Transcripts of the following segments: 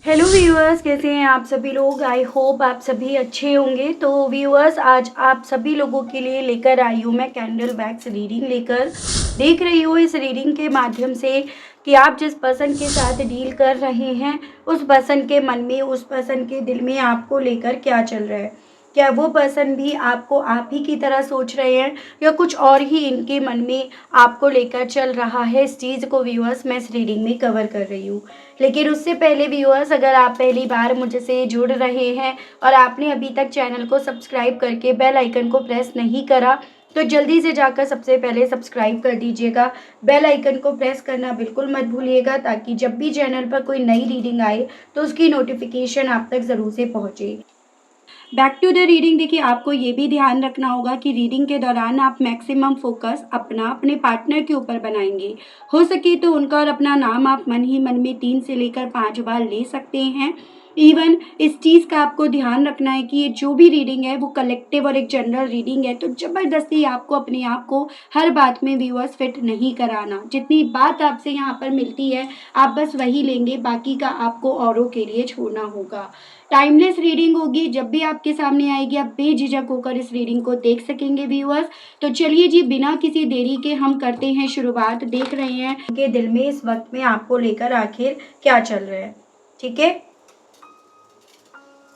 Hello viewers, कैसे हैं आप सभी लोग। आई होप आप सभी अच्छे होंगे। तो व्यूअर्स, आज आप सभी लोगों के लिए लेकर आई हूँ मैं कैंडल वैक्स रीडिंग लेकर। देख रही हूँ इस रीडिंग के माध्यम से कि आप जिस पर्सन के साथ डील कर रहे हैं उस पर्सन के मन में, उस पर्सन के दिल में आपको लेकर क्या चल रहा है। क्या वो पर्सन भी आपको आप ही की तरह सोच रहे हैं या कुछ और ही इनके मन में आपको लेकर चल रहा है। इस चीज़ को व्यूअर्स मैं इस रीडिंग में कवर कर रही हूँ। लेकिन उससे पहले व्यूअर्स, अगर आप पहली बार मुझसे जुड़ रहे हैं और आपने अभी तक चैनल को सब्सक्राइब करके बेल आइकन को प्रेस नहीं करा तो जल्दी से जाकर सबसे पहले सब्सक्राइब कर दीजिएगा। बेल आइकन को प्रेस करना बिल्कुल मत भूलिएगा ताकि जब भी चैनल पर कोई नई रीडिंग आए तो उसकी नोटिफिकेशन आप तक ज़रूर से पहुँचे। Back to the reading. देखिए, आपको ये भी ध्यान रखना होगा कि रीडिंग के दौरान आप मैक्सिमम फोकस अपने पार्टनर के ऊपर बनाएंगे। हो सके तो उनका और अपना नाम आप मन ही मन में 3 से लेकर 5 बार ले सकते हैं। इवन इस चीज़ का आपको ध्यान रखना है कि ये जो भी रीडिंग है वो कलेक्टिव और एक जनरल रीडिंग है, तो ज़बरदस्ती आपको अपने आप को हर बात में व्यूअर्स फिट नहीं कराना। जितनी बात आपसे यहाँ पर मिलती है आप बस वही लेंगे, बाकी का आपको औरों के लिए छोड़ना होगा। टाइमलेस रीडिंग होगी, जब भी आपके सामने आएगी आप बेझिझक होकर इस रीडिंग को देख सकेंगे व्यूअर्स। तो चलिए जी, बिना किसी देरी के हम करते हैं शुरुआत। देख रहे हैं कि दिल में इस वक्त में आपको लेकर आखिर क्या चल रहा है। ठीक है,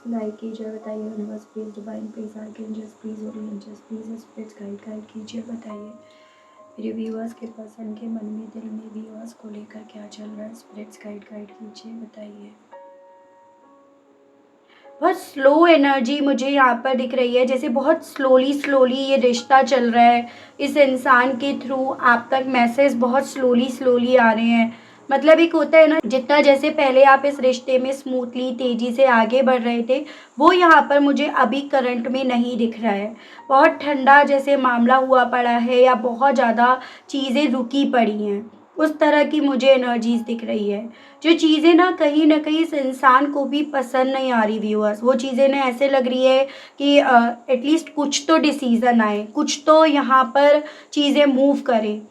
लाइक कीजिए, बताइए universe please, divine please, archangels please, ओरिएंजल्स प्लीज, स्पिरिट्स गाइड कीजिए, बताइए मेरे व्यूअर्स के पर्सन के मन में, दिल में व्यूअर्स को लेकर क्या चल रहा है। स्पिरिट्स गाइड कीजिए, बताइए। बहुत स्लो एनर्जी मुझे यहाँ पर दिख रही है, जैसे बहुत स्लोली ये रिश्ता चल रहा है। इस इंसान के थ्रू आप तक मैसेज बहुत स्लोली आ रहे हैं। मतलब एक होता है ना, जितना जैसे पहले आप इस रिश्ते में स्मूथली तेज़ी से आगे बढ़ रहे थे वो यहाँ पर मुझे अभी करंट में नहीं दिख रहा है। बहुत ठंडा जैसे मामला हुआ पड़ा है या बहुत ज़्यादा चीज़ें रुकी पड़ी हैं, उस तरह की मुझे एनर्जीज दिख रही है। जो चीज़ें ना कहीं इस इंसान को भी पसंद नहीं आ रही व्यूअर्स, वो चीज़ें ना ऐसे लग रही है कि एटलीस्ट कुछ तो डिसीज़न आए, कुछ तो यहाँ पर चीज़ें मूव करें,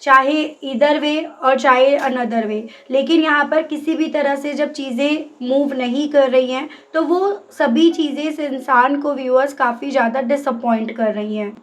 चाहे इधर वे और चाहे अनदर वे। लेकिन यहाँ पर किसी भी तरह से जब चीज़ें मूव नहीं कर रही हैं तो वो सभी चीज़ें इस इंसान को व्यूअर्स काफ़ी ज़्यादा डिसअपॉइंट कर रही हैं।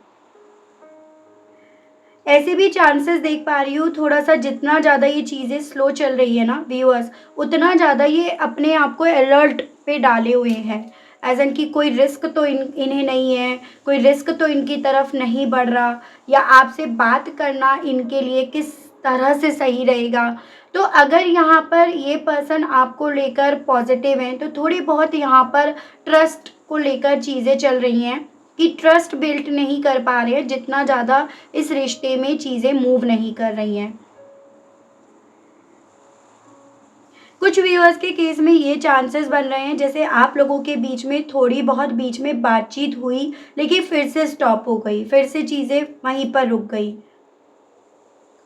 ऐसे भी चांसेस देख पा रही हूँ, थोड़ा सा जितना ज़्यादा ये चीज़ें स्लो चल रही है ना व्यूअर्स, उतना ज़्यादा ये अपने आप को अलर्ट पे डाले हुए हैं। एज एन कि कोई रिस्क तो इन्हें नहीं है, कोई रिस्क तो इनकी तरफ नहीं बढ़ रहा, या आपसे बात करना इनके लिए किस तरह से सही रहेगा। तो अगर यहाँ पर ये पर्सन आपको लेकर पॉजिटिव हैं तो थोड़ी बहुत यहाँ पर ट्रस्ट को लेकर चीज़ें चल रही हैं कि ट्रस्ट बिल्ट नहीं कर पा रहे हैं, जितना ज़्यादा इस रिश्ते में चीज़ें मूव नहीं कर रही हैं। कुछ व्यूअर्स के केस में ये चांसेस बन रहे हैं जैसे आप लोगों के बीच में थोड़ी बहुत बीच में बातचीत हुई लेकिन फिर से स्टॉप हो गई, फिर से चीज़ें वहीं पर रुक गई।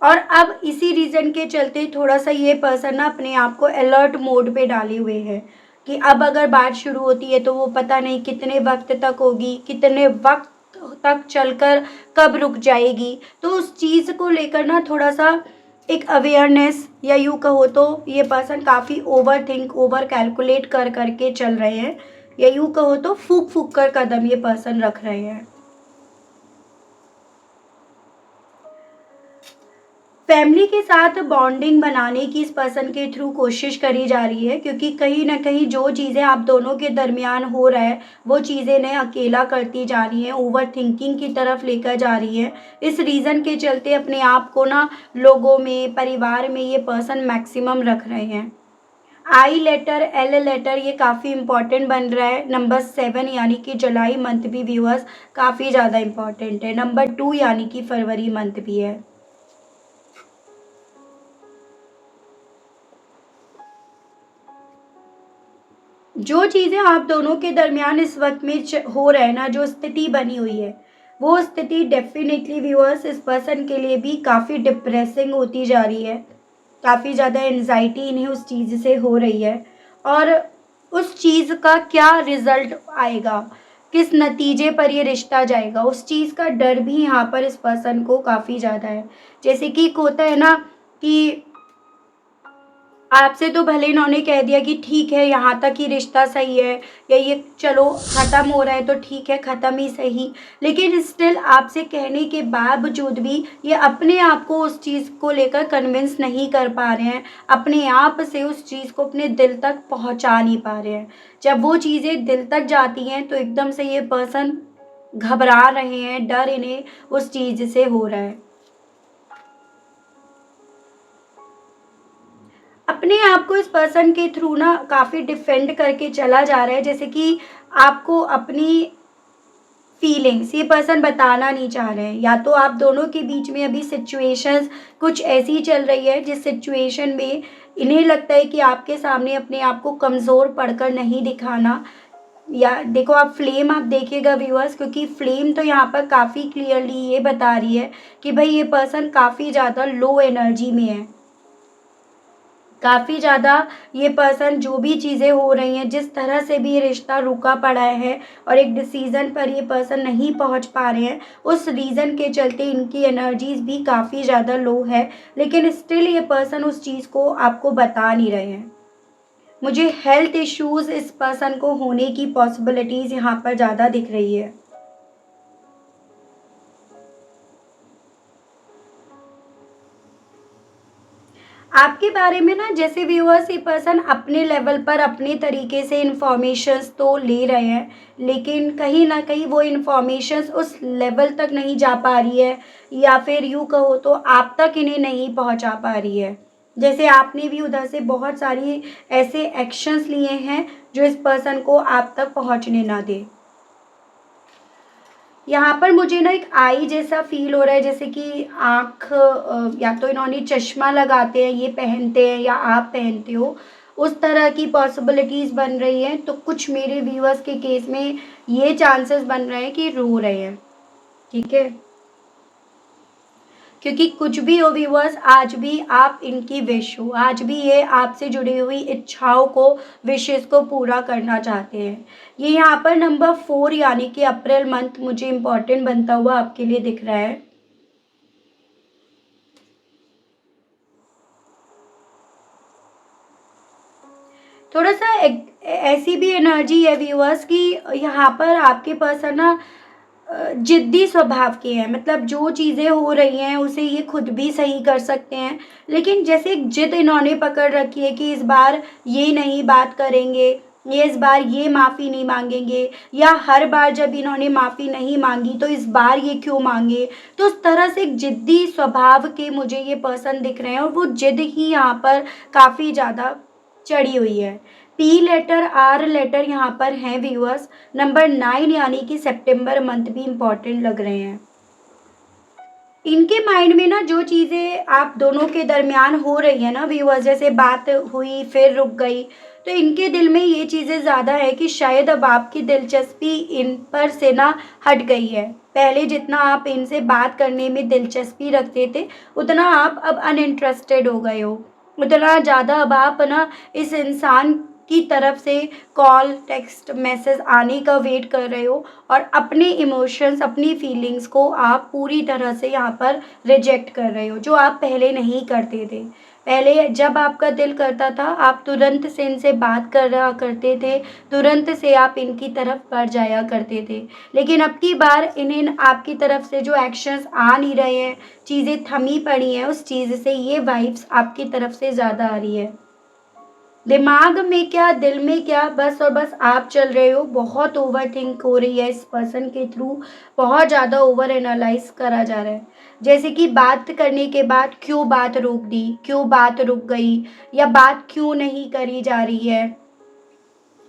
और अब इसी रीज़न के चलते थोड़ा सा ये पर्सन ना अपने आप को अलर्ट मोड पे डाले हुए हैं कि अब अगर बात शुरू होती है तो वो पता नहीं कितने वक्त तक होगी, कितने वक्त तक चलकर कब रुक जाएगी। तो उस चीज़ को लेकर ना थोड़ा सा एक अवेयरनेस, या यूँ कहो तो ये पर्सन काफ़ी ओवर थिंक, ओवर कैलकुलेट कर करके चल रहे हैं, या यूँ कहो तो फूक फूक कर कदम ये पर्सन रख रहे हैं। फैमिली के साथ बॉन्डिंग बनाने की इस पर्सन के थ्रू कोशिश करी जा रही है, क्योंकि कहीं ना कहीं जो चीज़ें आप दोनों के दरमियान हो रहा है वो चीज़ें ने अकेला करती जा रही हैं, ओवर थिंकिंग की तरफ लेकर जा रही है। इस रीज़न के चलते अपने आप को ना लोगों में, परिवार में ये पर्सन मैक्सिमम रख रहे हैं। आई लेटर, एल लेटर ये काफ़ी इंपॉर्टेंट बन रहा है। नंबर 7 यानी कि जुलाई मंथ भी व्यूअर्स काफ़ी ज़्यादा इंपॉर्टेंट है। नंबर 2 यानी कि फरवरी मंथ भी है। जो चीज़ें आप दोनों के दरमियान इस वक्त में हो रहा है ना, जो स्थिति बनी हुई है वो स्थिति डेफिनेटली व्यूअर्स इस पर्सन के लिए भी काफ़ी डिप्रेसिंग होती जा रही है। काफ़ी ज़्यादा एनजाइटी इन्हें उस चीज़ से हो रही है, और उस चीज़ का क्या रिजल्ट आएगा, किस नतीजे पर ये रिश्ता जाएगा, उस चीज़ का डर भी यहाँ पर इस पर्सन को काफ़ी ज़्यादा है। जैसे कि एक होता है ना कि आपसे तो भले इन्होंने कह दिया कि ठीक है यहाँ तक ही रिश्ता सही है, या ये चलो ख़त्म हो रहा है तो ठीक है ख़त्म ही सही, लेकिन स्टिल आपसे कहने के बावजूद भी ये अपने आप को उस चीज़ को लेकर कन्विंस नहीं कर पा रहे हैं, अपने आप से उस चीज़ को अपने दिल तक पहुँचा नहीं पा रहे हैं। जब वो चीज़ें दिल तक जाती हैं तो एकदम से ये पर्सन घबरा रहे हैं, डर इन्हें उस चीज़ से हो रहा है। अपने आप को इस पर्सन के थ्रू ना काफ़ी डिफेंड करके चला जा रहा है, जैसे कि आपको अपनी फीलिंग्स ये पर्सन बताना नहीं चाह रहे हैं, या तो आप दोनों के बीच में अभी सिचुएशंस कुछ ऐसी चल रही है जिस सिचुएशन में इन्हें लगता है कि आपके सामने अपने आप को कमज़ोर पड़कर नहीं दिखाना। या देखो आप फ्लेम आप देखिएगा व्यूअर्स, क्योंकि फ्लेम तो यहाँ पर काफ़ी क्लियरली ये बता रही है कि भाई ये पर्सन काफ़ी ज़्यादा लो एनर्जी में है, काफ़ी ज़्यादा ये पर्सन जो भी चीज़ें हो रही हैं, जिस तरह से भी ये रिश्ता रुका पड़ा है और एक डिसीज़न पर ये पर्सन नहीं पहुंच पा रहे हैं, उस रीज़न के चलते इनकी एनर्जीज़ भी काफ़ी ज़्यादा लो है, लेकिन स्टिल ये पर्सन उस चीज़ को आपको बता नहीं रहे हैं। मुझे हेल्थ इश्यूज़ इस पर्सन को होने की पॉसिबिलिटीज़ यहाँ पर ज़्यादा दिख रही है। आपके बारे में ना जैसे व्यूअर्स ये पर्सन अपने लेवल पर अपने तरीके से इन्फॉर्मेशंस तो ले रहे हैं, लेकिन कहीं न कहीं वो इन्फॉर्मेशंस उस लेवल तक नहीं जा पा रही है, या फिर यूँ कहो तो आप तक इन्हें नहीं पहुँचा पा रही है। जैसे आपने भी उधर से बहुत सारी ऐसे एक्शंस लिए हैं जो इस पर्सन को आप तक पहुँचने ना दें। यहाँ पर मुझे ना एक आई जैसा फ़ील हो रहा है, जैसे कि आँख या तो इन्होंने चश्मा लगाते हैं, ये पहनते हैं या आप पहनते हो, उस तरह की पॉसिबिलिटीज़ बन रही हैं। तो कुछ मेरे व्यूअर्स के केस में ये चांसेस बन रहे हैं कि रो रहे हैं, ठीक है? क्योंकि कुछ भी हो व्यूअर्स, आज भी आप इनकी विश हो, आज भी ये आपसे जुड़ी हुई इच्छाओं को, विशेज़ को पूरा करना चाहते हैं। ये यहाँ पर नंबर 4 यानी कि अप्रैल मंथ मुझे इम्पोर्टेंट बनता हुआ आपके लिए दिख रहा है। थोड़ा-सा ऐसी भी एनर्जी है व्यूअर्स कि यहाँ पर आपके पर्सन ना ज़िद्दी स्वभाव के हैं, मतलब जो चीज़ें हो रही हैं उसे ये खुद भी सही कर सकते हैं, लेकिन जैसे एक ज़िद इन्होंने पकड़ रखी है कि इस बार ये नहीं बात करेंगे, ये इस बार ये माफ़ी नहीं माँगेंगे, या हर बार जब इन्होंने माफ़ी नहीं माँगी तो इस बार ये क्यों माँगे। तो उस तरह से एक ज़िद्दी स्वभाव के मुझे ये पर्सन दिख रहे हैं, और वो ज़िद ही यहाँ पर काफ़ी ज़्यादा चढ़ी हुई है। पी लेटर, आर लेटर यहाँ पर हैं व्यूअर्स। नंबर 9 यानी कि सितंबर मंथ भी इम्पोर्टेंट लग रहे हैं। इनके माइंड में ना जो चीज़ें आप दोनों के दरमियान हो रही हैं ना व्यूअर्स, जैसे बात हुई फिर रुक गई, तो इनके दिल में ये चीज़ें ज़्यादा है कि शायद अब आपकी दिलचस्पी इन पर से ना हट गई है। पहले जितना आप इनसे बात करने में दिलचस्पी रखते थे, उतना आप अब अनइंटरेस्टेड हो गए हो। उतना ज़्यादा अब आप ना इस इंसान की तरफ से कॉल, टेक्स्ट, मैसेज आने का वेट कर रहे हो, और अपने इमोशंस, अपनी फीलिंग्स को आप पूरी तरह से यहाँ पर रिजेक्ट कर रहे हो, जो आप पहले नहीं करते थे। पहले जब आपका दिल करता था, आप तुरंत से इनसे बात कर रहा करते थे, तुरंत से आप इनकी तरफ बढ़ जाया करते थे। लेकिन अब की बार इन्हें आपकी तरफ से जो एक्शंस आ नहीं रहे हैं, चीज़ें थमी पड़ी हैं, उस चीज़ से ये वाइब्स आपकी तरफ से ज़्यादा आ रही है। दिमाग में क्या, दिल में क्या, बस और बस आप चल रहे हो। बहुत ओवरथिंक हो रही है इस पर्सन के थ्रू, बहुत ज़्यादा ओवर एनालाइज़ करा जा रहा है। जैसे कि बात करने के बाद क्यों बात रोक दी, क्यों बात रुक गई, या बात क्यों नहीं करी जा रही है।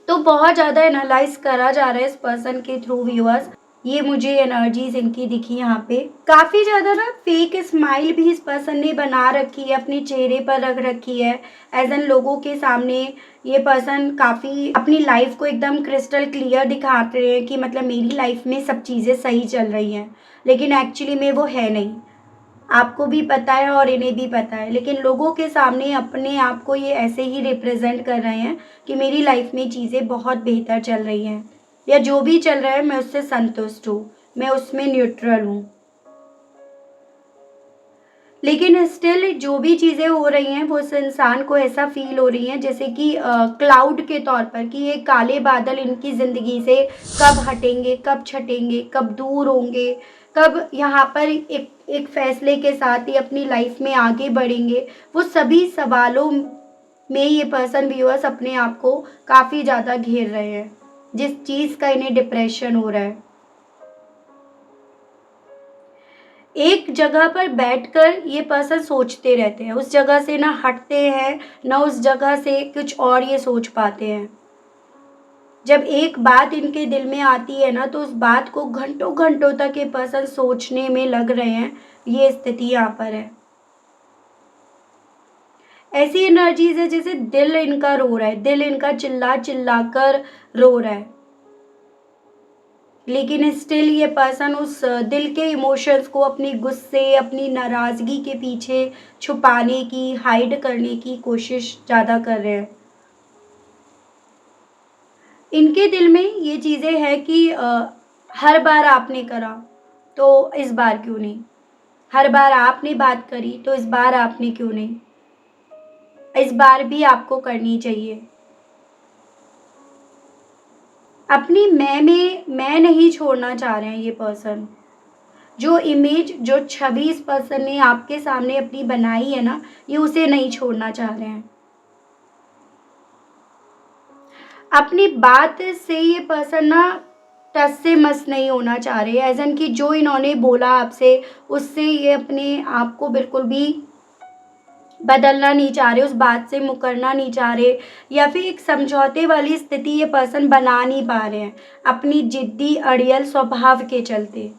तो बहुत ज़्यादा एनालाइज़ करा जा रहा है इस पर्सन के थ्रू व्यूअर्स। ये मुझे एनर्जीज़ इनकी दिखी यहाँ पे। काफ़ी ज़्यादा ना फेक स्माइल भी इस पर्सन ने बना रखी है, अपने चेहरे पर रख रखी है। एज़ एन लोगों के सामने ये पर्सन काफ़ी अपनी लाइफ़ को एकदम क्रिस्टल क्लियर दिखाते हैं कि मतलब मेरी लाइफ़ में सब चीज़ें सही चल रही हैं। लेकिन एक्चुअली में वो है नहीं। आपको भी पता है और इन्हें भी पता है, लेकिन लोगों के सामने अपने आप को ये ऐसे ही रिप्रेजेंट कर रहे हैं कि मेरी लाइफ में चीज़ें बहुत बेहतर चल रही हैं, या जो भी चल रहा है मैं उससे संतुष्ट हूँ, मैं उसमें न्यूट्रल हूँ। लेकिन स्टिल जो भी चीज़ें हो रही हैं वो उस इंसान को ऐसा फ़ील हो रही हैं जैसे कि क्लाउड के तौर पर, कि ये काले बादल इनकी ज़िंदगी से कब हटेंगे, कब छटेंगे, कब दूर होंगे, कब यहाँ पर एक एक फ़ैसले के साथ ही अपनी लाइफ़ में आगे बढ़ेंगे। वो सभी सवालों में ये पर्सन व्यूअर्स अपने आप को काफ़ी ज़्यादा घेर रहे हैं, जिस चीज़ का इन्हें डिप्रेशन हो रहा है। एक जगह पर बैठकर ये पर्सन सोचते रहते हैं, उस जगह से ना हटते हैं, ना उस जगह से कुछ और ये सोच पाते हैं। जब एक बात इनके दिल में आती है ना, तो उस बात को घंटों-घंटों तक ये पर्सन सोचने में लग रहे हैं, ये स्थिति यहाँ पर है। ऐसी एनर्जीज़ है जैसे दिल इनका रो रहा है, दिल इनका चिल्ला-चिल्ला कर रो रहा है। लेकिन स्टिल ये पर्सन उस दिल के इमोशंस को अपनी गुस्से, अपनी नाराज़गी के पीछे छुपाने की, हाइड करने की कोशिश ज़्यादा कर रहे हैं। इनके दिल में ये चीज़ें हैं कि हर बार आपने करा, तो इस बार क्यों नहीं? हर बार आपने बात करी, तो इस बार आपने क्यों नहीं? इस बार भी आपको करनी चाहिए। अपनी मैं नहीं छोड़ना चाह रहे हैं ये पर्सन। जो इमेज, जो छवि इस पर्सन ने आपके सामने अपनी बनाई है ना, ये उसे नहीं छोड़ना चाह रहे हैं। अपनी बात से ये पर्सन ना टस से मस नहीं होना चाह रहे, एज़ एन कि जो इन्होंने बोला आपसे, उससे ये अपने आप को बिल्कुल भी बदलना नहीं चाह रहे, उस बात से मुकरना नहीं चाह रहे, या फिर एक समझौते वाली स्थिति ये पर्सन बना नहीं पा रहे हैं, अपनी ज़िद्दी अड़ियल स्वभाव के चलते।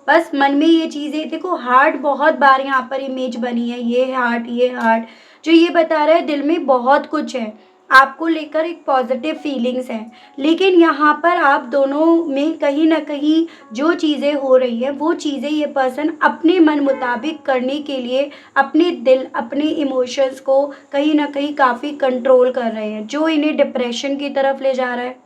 बस मन में ये चीज़ें देखो, हार्ट बहुत बार यहाँ पर इमेज बनी है, ये हार्ट जो ये बता रहा है दिल में बहुत कुछ है, आपको लेकर एक पॉजिटिव फीलिंग्स हैं। लेकिन यहाँ पर आप दोनों में कहीं न कहीं जो चीज़ें हो रही हैं, वो चीज़ें ये पर्सन अपने मन मुताबिक करने के लिए अपने दिल, अपने इमोशंस को कहीं न कहीं काफ़ी कंट्रोल कर रहे हैं, जो इन्हें डिप्रेशन की तरफ ले जा रहा है।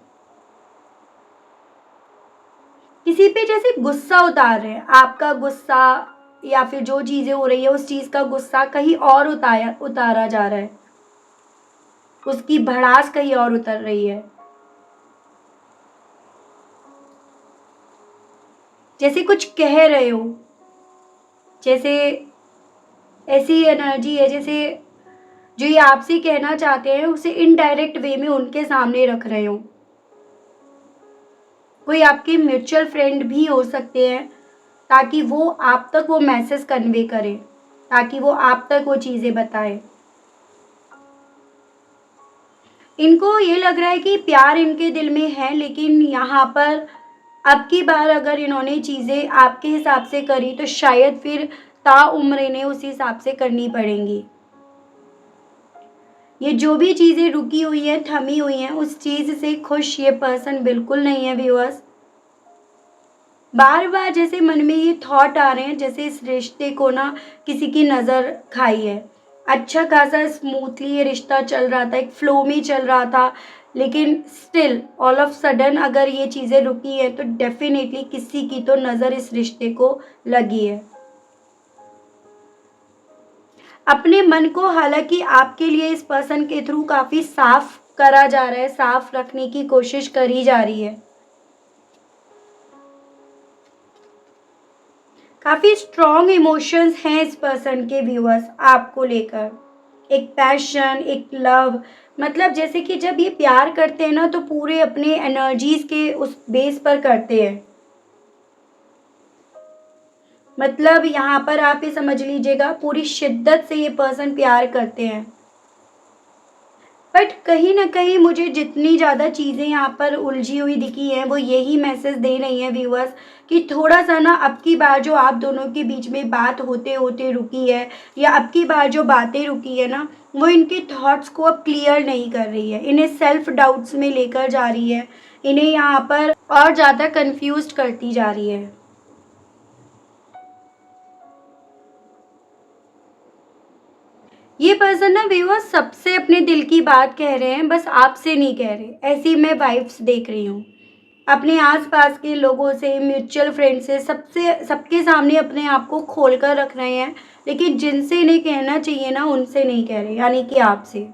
किसी पे जैसे गुस्सा उतार रहे हैं, आपका गुस्सा या फिर जो चीज़ें हो रही है उस चीज़ का गुस्सा कहीं और उतारा जा रहा है, उसकी भड़ास कहीं और उतर रही है। जैसे कुछ कह रहे हो, जैसे ऐसी एनर्जी है जैसे जो ये आपसे कहना चाहते हैं उसे इनडायरेक्ट वे में उनके सामने रख रहे हो। कोई आपके म्यूचुअल फ्रेंड भी हो सकते हैं, ताकि वो आप तक वो मैसेज कन्वे करे, ताकि वो आप तक वो चीज़ें बताए। इनको ये लग रहा है कि प्यार इनके दिल में है, लेकिन यहाँ पर अब की बार अगर इन्होंने चीज़ें आपके हिसाब से करी, तो शायद फिर ताउम्र इन्हें उसी हिसाब से करनी पड़ेंगी। ये जो भी चीज़ें रुकी हुई हैं, थमी हुई हैं, उस चीज़ से खुश ये पर्सन बिल्कुल नहीं है व्यूअर्स। बार-बार जैसे मन में ये थॉट आ रहे हैं जैसे इस रिश्ते को ना किसी की नज़र खाई है। अच्छा खासा स्मूथली ये रिश्ता चल रहा था, एक फ्लो में चल रहा था, लेकिन स्टिल ऑल ऑफ सडन अगर ये चीज़ें रुकी हैं, तो डेफ़िनेटली किसी की तो नज़र इस रिश्ते को लगी है। अपने मन को हालाँकि आपके लिए इस पर्सन के थ्रू काफ़ी साफ़ करा जा रहा है, साफ़ रखने की कोशिश करी जा रही है। काफ़ी स्ट्रॉन्ग इमोशंस हैं इस पर्सन के व्यूअर्स आपको लेकर। एक पैशन, एक लव, मतलब जैसे कि जब ये प्यार करते हैं ना, तो पूरे अपने एनर्जीज़ के उस बेस पर करते हैं। मतलब यहाँ पर आप ये समझ लीजिएगा, पूरी शिद्दत से ये पर्सन प्यार करते हैं। बट कहीं न कहीं मुझे जितनी ज़्यादा चीज़ें यहाँ पर उलझी हुई दिखी हैं, वो यही मैसेज दे रही हैं व्यूअर्स, कि थोड़ा-सा ना अब की बार जो आप दोनों के बीच में बात होते-होते रुकी है, या अब की बार जो बातें रुकी है ना, वो इनके थॉट्स को अब क्लियर नहीं कर रही है। इन्हें सेल्फ डाउट्स में लेकर जा रही है। इन्हें यहाँ पर और ज़्यादा कन्फ्यूज़्ड करती जा रही है। ये पर्सन ना व्यूअर्स सबसे अपने दिल की बात कह रहे हैं, बस आपसे नहीं कह रहे। ऐसी मैं वाइब्स देख रही हूँ। अपने आसपास के लोगों से, म्यूचुअल फ्रेंड से, सबके सामने अपने आप को खोल कर रख रहे हैं, लेकिन जिनसे इन्हें कहना चाहिए ना उनसे नहीं कह रहे, यानी कि आपसे।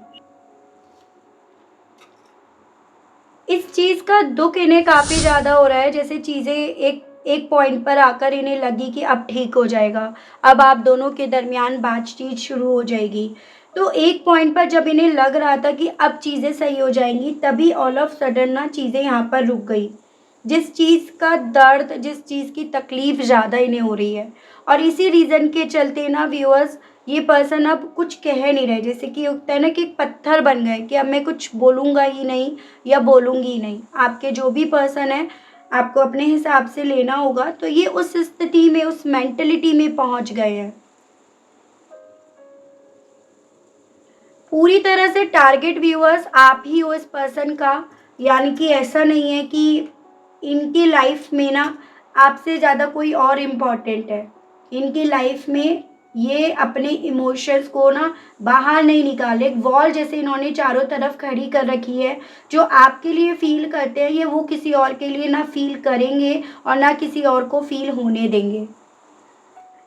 इस चीज़ का दुःख इन्हें काफ़ी ज़्यादा हो रहा है, जैसे चीज़ें एक एक पॉइंट पर आकर इन्हें लगी कि अब ठीक हो जाएगा, अब आप दोनों के दरमियान बातचीत शुरू हो जाएगी। तो एक पॉइंट पर जब इन्हें लग रहा था कि अब चीज़ें सही हो जाएँगी, तभी ऑल ऑफ सडन ना चीज़ें यहाँ पर रुक गई। जिस चीज़ का दर्द, जिस चीज़ की तकलीफ़ ज़्यादा इन्हें हो रही है, और इसी रीज़न के चलते ना व्यूअर्स, ये पर्सन अब कुछ कह नहीं रहे, जैसे कि होता है ना कि एक पत्थर बन गए कि अब मैं कुछ बोलूँगा ही नहीं या बोलूँगी ही नहीं। आपके जो भी पर्सन है, आपको अपने हिसाब से लेना होगा, तो ये उस स्थिति में, उस मेंटालिटी में पहुँच गए हैं। पूरी तरह से टारगेट व्यूअर्स आप ही हो इस पर्सन का, यानी कि ऐसा नहीं है कि इनकी लाइफ में ना आपसे ज़्यादा कोई और इम्पोर्टेंट है। इनकी लाइफ में ये अपने इमोशंस को ना बाहर नहीं निकाले, एक वॉल जैसे इन्होंने चारों तरफ खड़ी कर रखी है। जो आपके लिए फ़ील करते हैं, ये वो किसी और के लिए ना फ़ील करेंगे और ना किसी और को फ़ील होने देंगे।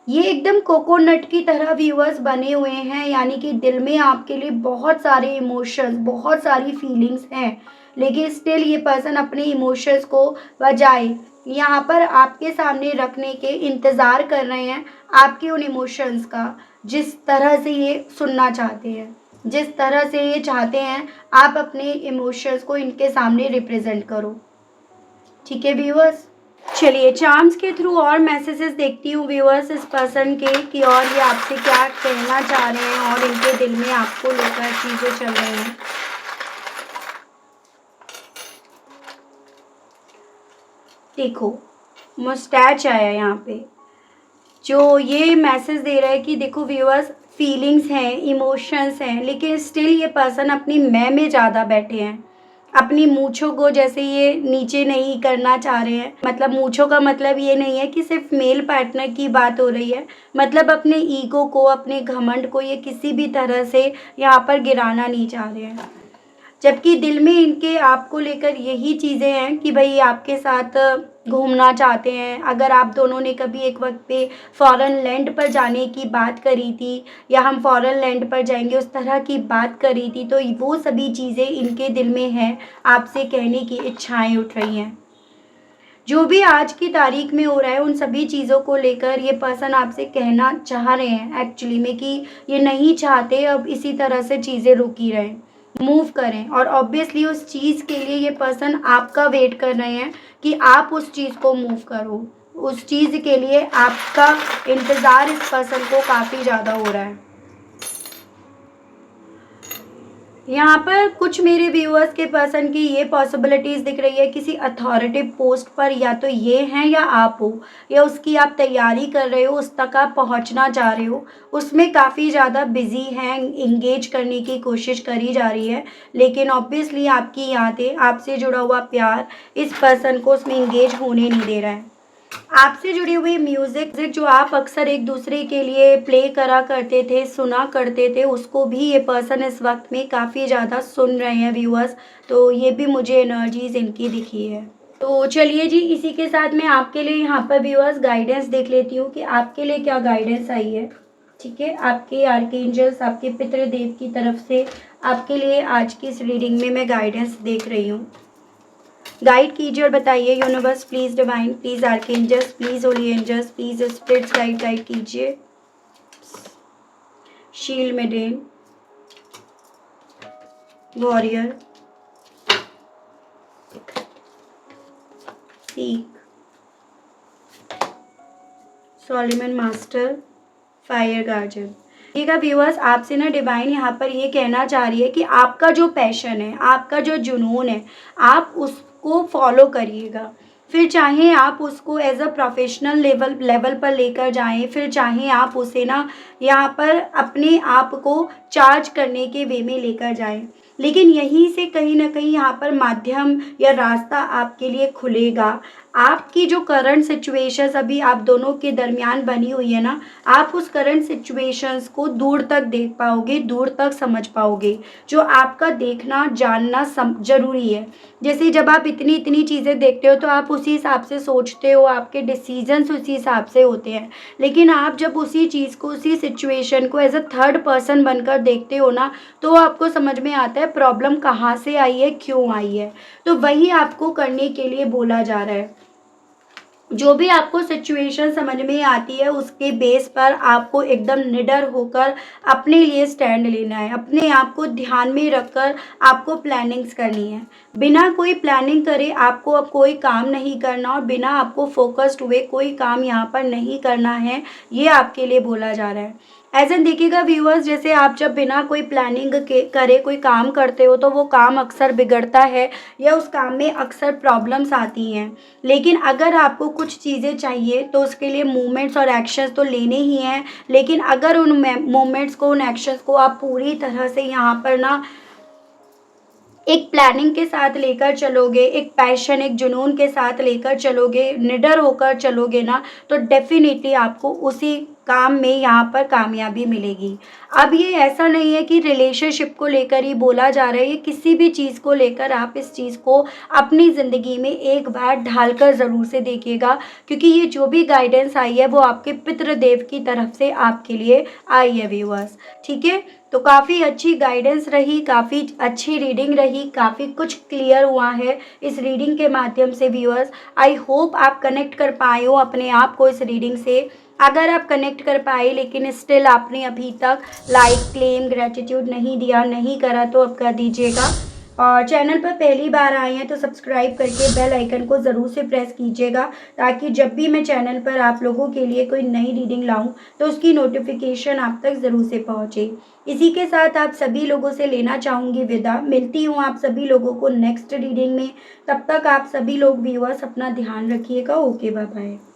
ये एकदम कोकोनट की तरह व्यूअर्स बने हुए हैं, यानी कि दिल में आपके लिए बहुत सारे इमोशंस, बहुत सारी फीलिंग्स हैं, लेकिन स्टिल ये पर्सन अपने इमोशंस को बजाय यहाँ पर आपके सामने रखने के इंतज़ार कर रहे हैं, आपके उन इमोशंस का, जिस तरह से ये सुनना चाहते हैं, जिस तरह से ये चाहते हैं आप अपने इमोशंस को इनके सामने रिप्रेजेंट करो। ठीक है व्यूअर्स, चलिए चार्म्स के थ्रू और मैसेजेस देखती हूँ व्यूअर्स इस पर्सन के, कि और ये आपसे क्या कहना चाह रहे हैं और इनके दिल में आपको लेकर चीज़ें चल रही हैं। देखो, मुस्टैच आया यहाँ पे, जो ये मैसेज दे रहा है कि देखो व्यूअर्स, फीलिंग्स हैं, इमोशंस हैं, लेकिन स्टिल ये पर्सन अपनी मैं में ज़्यादा बैठे हैं। अपनी मूँछों को जैसे ये नीचे नहीं करना चाह रहे हैं, मतलब मूँछों का मतलब ये नहीं है कि सिर्फ मेल पार्टनर की बात हो रही है, मतलब अपने ईगो को, अपने घमंड को ये किसी भी तरह से यहाँ पर गिराना नहीं चाह रहे हैं। जबकि दिल में इनके आपको लेकर यही चीज़ें हैं कि भई आपके साथ घूमना चाहते हैं। अगर आप दोनों ने कभी एक वक़्त पे फ़ॉरेन लैंड पर जाने की बात करी थी, या हम फ़ॉरेन लैंड पर जाएँगे, उस तरह की बात करी थी, तो वो सभी चीज़ें इनके दिल में हैं, आपसे कहने की इच्छाएँ उठ रही हैं। जो भी आज की तारीख में हो रहा है, उन सभी चीज़ों को लेकर ये पर्सन आपसे कहना चाह रहे हैं एक्चुअली में, कि ये नहीं चाहते अब इसी तरह से चीज़ें रुकी रहें, मूव करें, और ऑब्वियसली उस चीज़ के लिए ये पर्सन आपका वेट कर रहे हैं कि आप उस चीज़ को मूव करो। उस चीज़ के लिए आपका इंतज़ार इस पर्सन को काफ़ी ज़्यादा हो रहा है। यहाँ पर कुछ मेरे व्यूअर्स के पर्सन की ये पॉसिबिलिटीज़ दिख रही है, किसी अथॉरिटी पोस्ट पर या तो ये हैं या आप हो, या उसकी आप तैयारी कर रहे हो, उस तक आप पहुँचना चाह रहे हो, उसमें काफ़ी ज़्यादा बिज़ी हैं, इंगेज करने की कोशिश करी जा रही है, लेकिन ऑब्वियसली आपकी यादें, आपसे जुड़ा हुआ प्यार इस पर्सन को उसमें इंगेज होने नहीं दे रहा है। आपसे जुड़ी हुई म्यूज़िक जो आप अक्सर एक दूसरे के लिए प्ले करा करते थे, सुना करते थे, उसको भी ये पर्सन इस वक्त में काफ़ी ज़्यादा सुन रहे हैं व्यूअर्स, तो ये भी मुझे एनर्जीज़ इनकी दिखी है। तो चलिए जी, इसी के साथ मैं आपके लिए यहाँ पर व्यूअर्स गाइडेंस देख लेती हूँ कि आपके लिए क्या गाइडेंस आई है। ठीक है, आपके आर्कएंजल्स, आपके पितृदेव की तरफ से आपके लिए आज की इस रीडिंग में मैं गाइडेंस देख रही हूँ। गाइड कीजिए और बताइए universe, please divine, please archangels, please holy angels, please spirits guide कीजिए। Shield maiden, warrior, seek, Solomon master, fire guardian. देखिएगा व्यूअर्स, आपसे ना डिवाइन यहाँ पर ये कहना चाह रही है कि आपका जो पैशन है, आपका जो जुनून है, आप उसको फॉलो करिएगा। फिर चाहे आप उसको एज अ प्रोफेशनल लेवल पर लेकर जाएं, फिर चाहे आप उसे ना यहाँ पर अपने आप को चार्ज करने के वे में लेकर जाएं। लेकिन यहीं से कहीं न कहीं यहाँ पर माध्यम या रास्ता आपके लिए खुलेगा। आपकी जो करंट सिचुएशंस अभी आप दोनों के दरमियान बनी हुई है ना, आप उस करंट सिचुएशंस को दूर तक देख पाओगे, दूर तक समझ पाओगे, जो आपका देखना, जानना ज़रूरी है। जैसे जब आप इतनी-इतनी चीज़ें देखते हो तो आप उसी हिसाब से सोचते हो, आपके डिसीज़न्स उसी हिसाब से होते हैं। लेकिन आप जब उसी चीज़ को, उसी सिचुएशन को एज़ अ थर्ड पर्सन बनकर देखते हो ना, तो आपको समझ में आता है प्रॉब्लम कहाँ से आई है, क्यों आई है। तो वही आपको करने के लिए बोला जा रहा है। जो भी आपको सिचुएशन समझ में आती है उसके बेस पर आपको एकदम निडर होकर अपने लिए स्टैंड लेना है। अपने आप को ध्यान में रखकर आपको प्लानिंग्स करनी है। बिना कोई प्लानिंग करे आपको अब कोई काम नहीं करना और बिना आपको फोकस्ड हुए कोई काम यहाँ पर नहीं करना है, ये आपके लिए बोला जा रहा है। ऐसे देखिएगा व्यूअर्स, जैसे आप जब बिना कोई प्लानिंग के करे कोई काम करते हो तो वो काम अक्सर बिगड़ता है या उस काम में अक्सर प्रॉब्लम्स आती हैं। लेकिन अगर आपको कुछ चीज़ें चाहिए तो उसके लिए मूवमेंट्स और एक्शंस तो लेने ही हैं। लेकिन अगर उन मूवमेंट्स को, उन एक्शंस को आप पूरी तरह से यहाँ पर ना एक प्लानिंग के साथ लेकर चलोगे, एक पैशन, एक जुनून के साथ लेकर चलोगे, निडर होकर चलोगे ना, तो डेफ़िनिटली आपको उसी काम में यहाँ पर कामयाबी मिलेगी। अब ये ऐसा नहीं है कि रिलेशनशिप को लेकर ही बोला जा रहा है, ये किसी भी चीज़ को लेकर आप इस चीज़ को अपनी ज़िंदगी में एक बार ढाल कर ज़रूर से देखिएगा, क्योंकि ये जो भी गाइडेंस आई है वो आपके पितृदेव की तरफ से आपके लिए आई है व्यूअर्स, ठीक है? तो काफ़ी अच्छी गाइडेंस रही, काफ़ी अच्छी रीडिंग रही, काफ़ी कुछ क्लियर हुआ है इस रीडिंग के माध्यम से व्यूअर्स। आई होप आप कनेक्ट कर पाए हो अपने आप को इस रीडिंग से। अगर आप कनेक्ट कर पाए लेकिन स्टिल आपने अभी तक लाइक, क्लेम, ग्रैटिट्यूड नहीं दिया, नहीं करा, तो अब कर दीजिएगा। और चैनल पर पहली बार आए हैं तो सब्सक्राइब करके बेल आइकन को ज़रूर से प्रेस कीजिएगा, ताकि जब भी मैं चैनल पर आप लोगों के लिए कोई नई रीडिंग लाऊं तो उसकी नोटिफिकेशन आप तक ज़रूर से पहुंचे। इसी के साथ आप सभी लोगों से लेना चाहूँगी विदा। मिलती हूँ आप सभी लोगों को नेक्स्ट रीडिंग में। तब तक आप सभी लोग व्यूअर्स अपना ध्यान रखिएगा। Okay, bye bye.